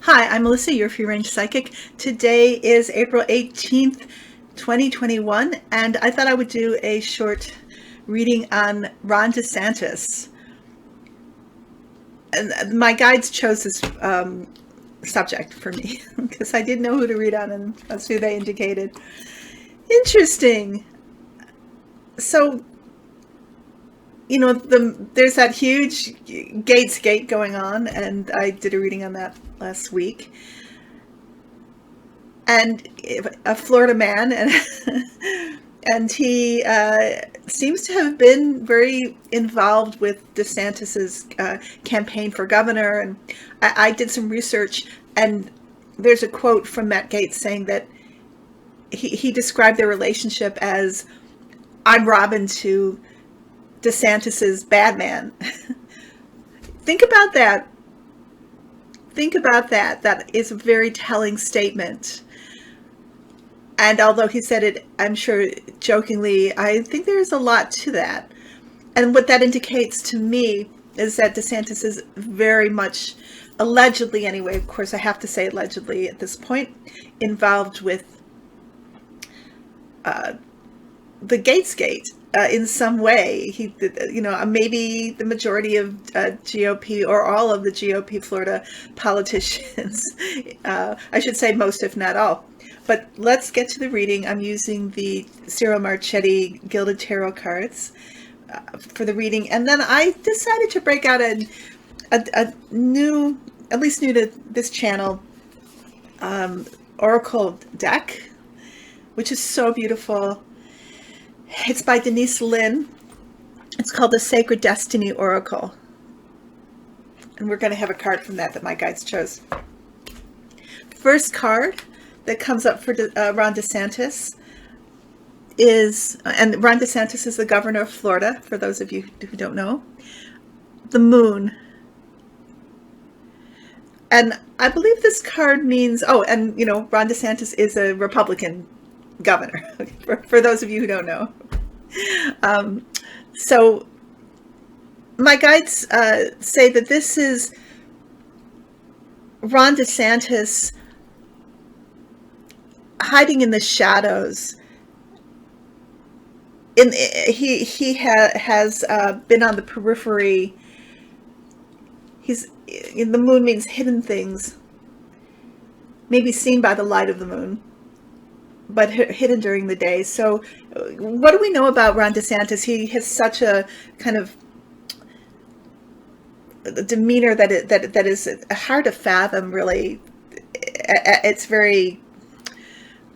Hi, I'm Melissa, your free range psychic. Today is April 18th, 2021, and I thought I would do a short reading on Ron DeSantis. And my guides chose this subject for me because I didn't know who to read on, and that's who they indicated. Interesting. So, there's that huge Gates Gate going on, and I did a reading on that last week. And a Florida man, and he seems to have been very involved with DeSantis's campaign for governor. And I did some research, and there's a quote from Matt Gaetz saying that he described their relationship as, "I'm Robin to DeSantis's Batman." Think about that. Think about that. That is a very telling statement. And although he said it, I'm sure jokingly, I think there's a lot to that. And what that indicates to me is that DeSantis is very much, allegedly anyway, of course I have to say allegedly at this point, involved with the Gates Gate in some way. He, maybe the majority of GOP or all of the GOP Florida politicians, I should say most if not all. But let's get to the reading. I'm using the Ciro Marchetti Gilded Tarot cards for the reading. And then I decided to break out a new, at least new to this channel, Oracle deck, which is so beautiful. It's by Denise Linn. It's called the Sacred Destiny Oracle. And we're going to have a card from that my guides chose. First card that comes up for Ron DeSantis is, and Ron DeSantis is the governor of Florida, for those of you who don't know, the moon. And I believe this card means, Ron DeSantis is a Republican governor, for those of you who don't know. So my guides say that this is Ron DeSantis hiding in the shadows. He has been on the periphery. The moon means hidden things, maybe seen by the light of the moon, but hidden during the day. So what do we know about Ron DeSantis? He has such a kind of demeanor that is hard to fathom, really. It's very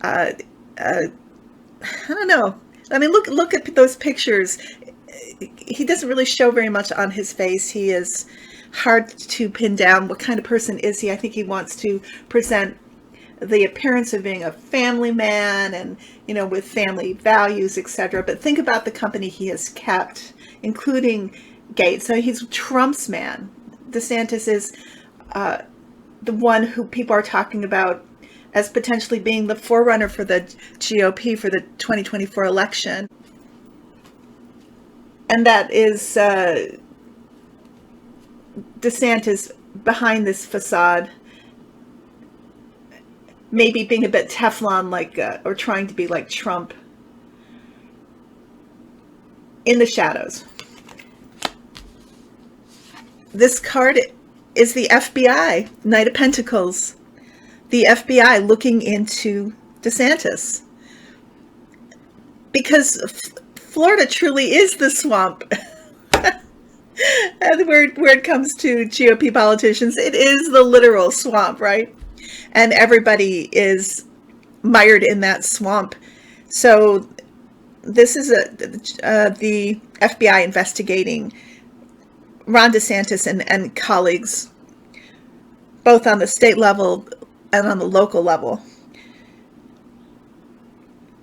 I don't know. I mean, look at those pictures. He doesn't really show very much on his face. He is hard to pin down. What kind of person is he? I think he wants to present the appearance of being a family man and, with family values, etc. But think about the company he has kept, including Gates. So he's Trump's man. DeSantis is the one who people are talking about as potentially being the forerunner for the GOP for the 2024 election. And that is DeSantis behind this facade, maybe being a bit Teflon, or trying to be like Trump in the shadows. This card is the FBI, Knight of Pentacles. The FBI looking into DeSantis. Because Florida truly is the swamp. And where it comes to GOP politicians, it is the literal swamp, right? And everybody is mired in that swamp. So this is the FBI investigating Ron DeSantis and colleagues, both on the state level and on the local level.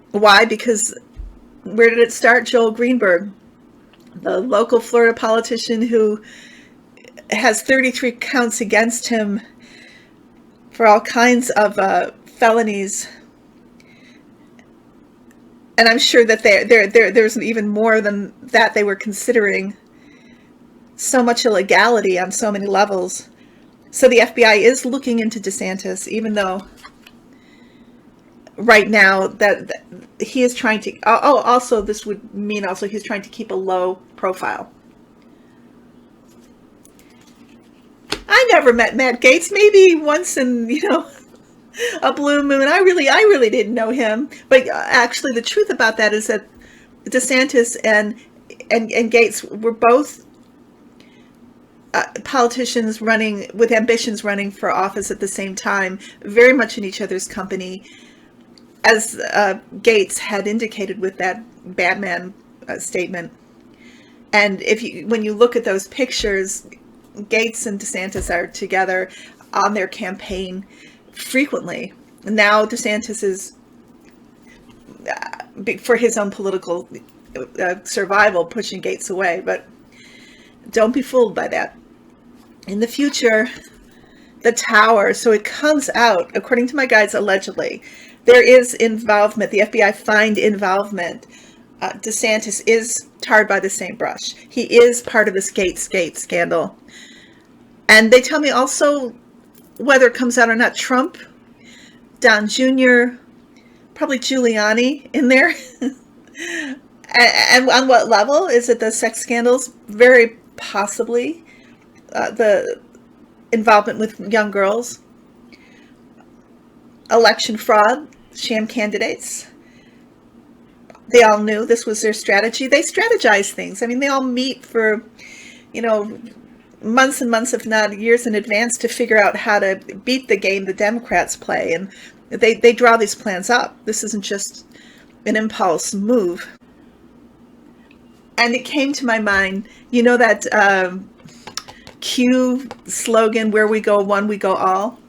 Why? Because where did it start? Joel Greenberg, the local Florida politician who has 33 counts against him for all kinds of felonies. And I'm sure that there's even more than that they were considering. So much illegality on so many levels. So the FBI is looking into DeSantis, even though right now that he is trying to, also this would mean also he's trying to keep a low profile. I never met Matt Gaetz, maybe once in, a blue moon. I really didn't know him. But actually the truth about that is that DeSantis and Gaetz were both politicians running with ambitions, running for office at the same time, very much in each other's company, as Gaetz had indicated with that Batman statement. And when you look at those pictures, Gaetz and DeSantis are together on their campaign frequently. Now DeSantis is, for his own political survival, pushing Gaetz away, but don't be fooled by that. In the future, the tower, so it comes out, according to my guides, allegedly, there is involvement. The FBI find involvement. DeSantis is tarred by the same brush. He is part of this Gaetz scandal. And they tell me also, whether it comes out or not, Trump, Don Jr., probably Giuliani in there. And on what level? Is it the sex scandals? Very possibly. The involvement with young girls. Election fraud, sham candidates. They all knew this was their strategy. They strategize things. I mean, they all meet for, months and months, if not years in advance, to figure out how to beat the game the Democrats play. And they draw these plans up. This isn't just an impulse move. And it came to my mind, that Q slogan, where we go one, we go all.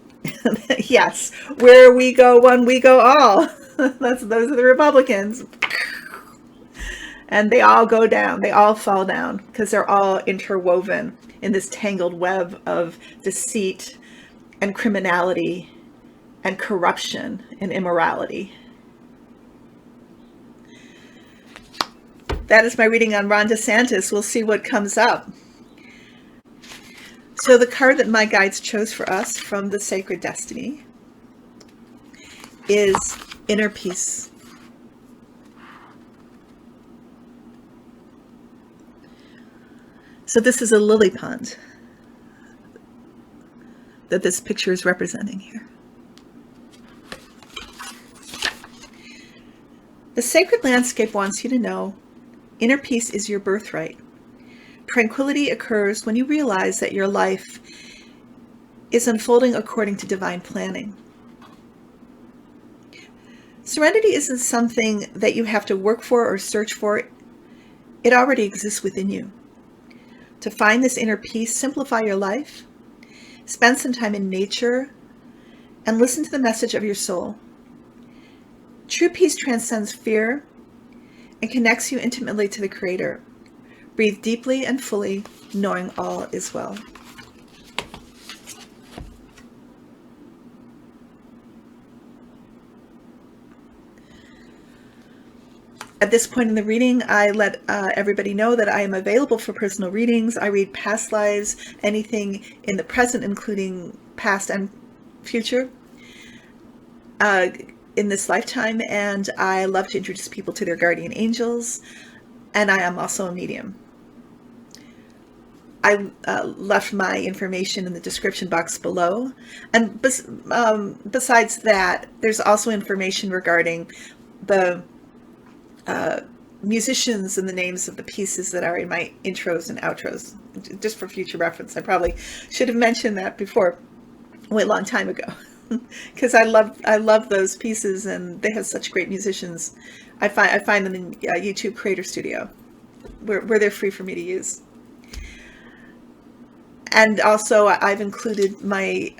Yes, where we go one, we go all. Those are the Republicans. And they all go down. They all fall down because they're all interwoven in this tangled web of deceit and criminality and corruption and immorality. That is my reading on Ron DeSantis. We'll see what comes up. So the card that my guides chose for us from the Sacred Destiny is Inner Peace. So this is a lily pond that this picture is representing here. The sacred landscape wants you to know inner peace is your birthright. Tranquility occurs when you realize that your life is unfolding according to divine planning. Serenity isn't something that you have to work for or search for. It already exists within you. To find this inner peace, simplify your life, spend some time in nature, and listen to the message of your soul. True peace transcends fear and connects you intimately to the Creator. Breathe deeply and fully, knowing all is well. At this point in the reading, I let everybody know that I am available for personal readings. I read past lives, anything in the present, including past and future, in this lifetime, and I love to introduce people to their guardian angels, and I am also a medium. I left my information in the description box below, and besides that, there's also information regarding the musicians and the names of the pieces that are in my intros and outros, just for future reference. I probably should have mentioned that before, a long time ago, because I love those pieces, and they have such great musicians. I find them in YouTube Creator Studio, where they're free for me to use. And also, I've included my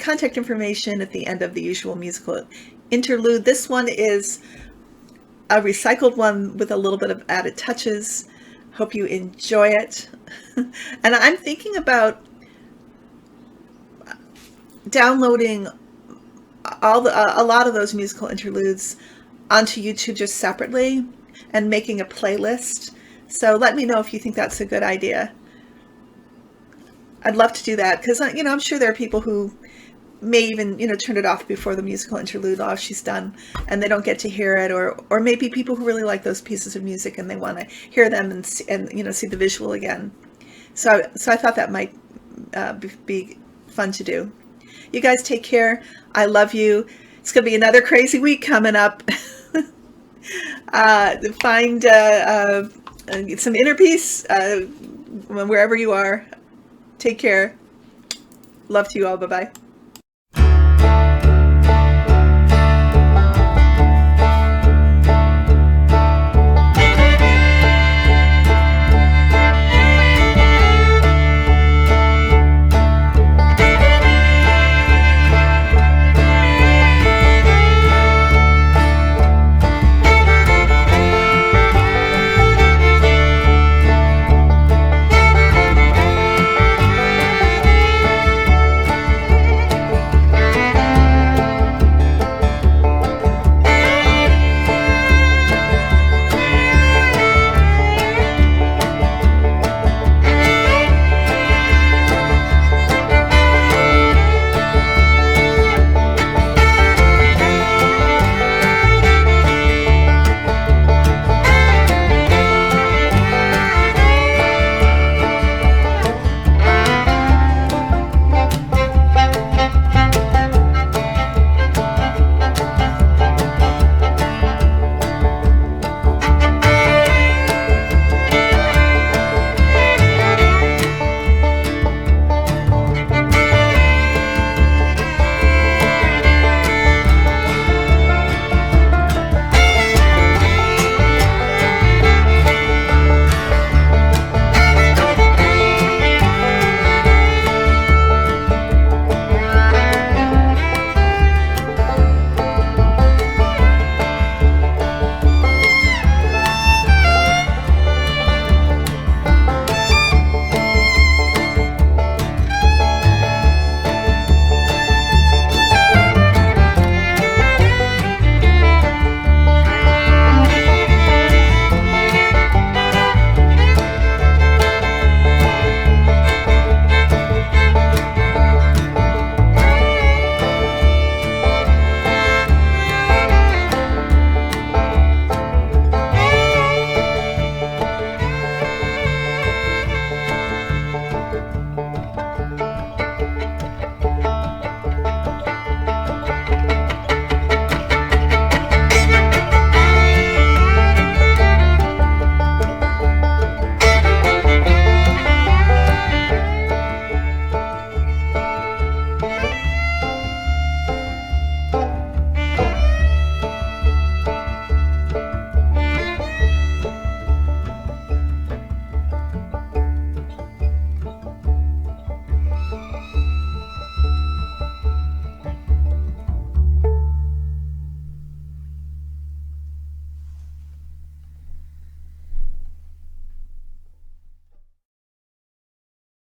contact information at the end of the usual musical interlude. This one is a recycled one with a little bit of added touches. Hope you enjoy it. And I'm thinking about downloading a lot of those musical interludes onto YouTube just separately and making a playlist. So let me know if you think that's a good idea. I'd love to do that because, I'm sure there are people who may even, turn it off before the musical interlude off she's done, and they don't get to hear it, or maybe people who really like those pieces of music and they want to hear them and see the visual again. So I thought that might be fun to do. You guys take care. I love you. It's going to be another crazy week coming up. Find some inner peace wherever you are. Take care. Love to you all. Bye-bye.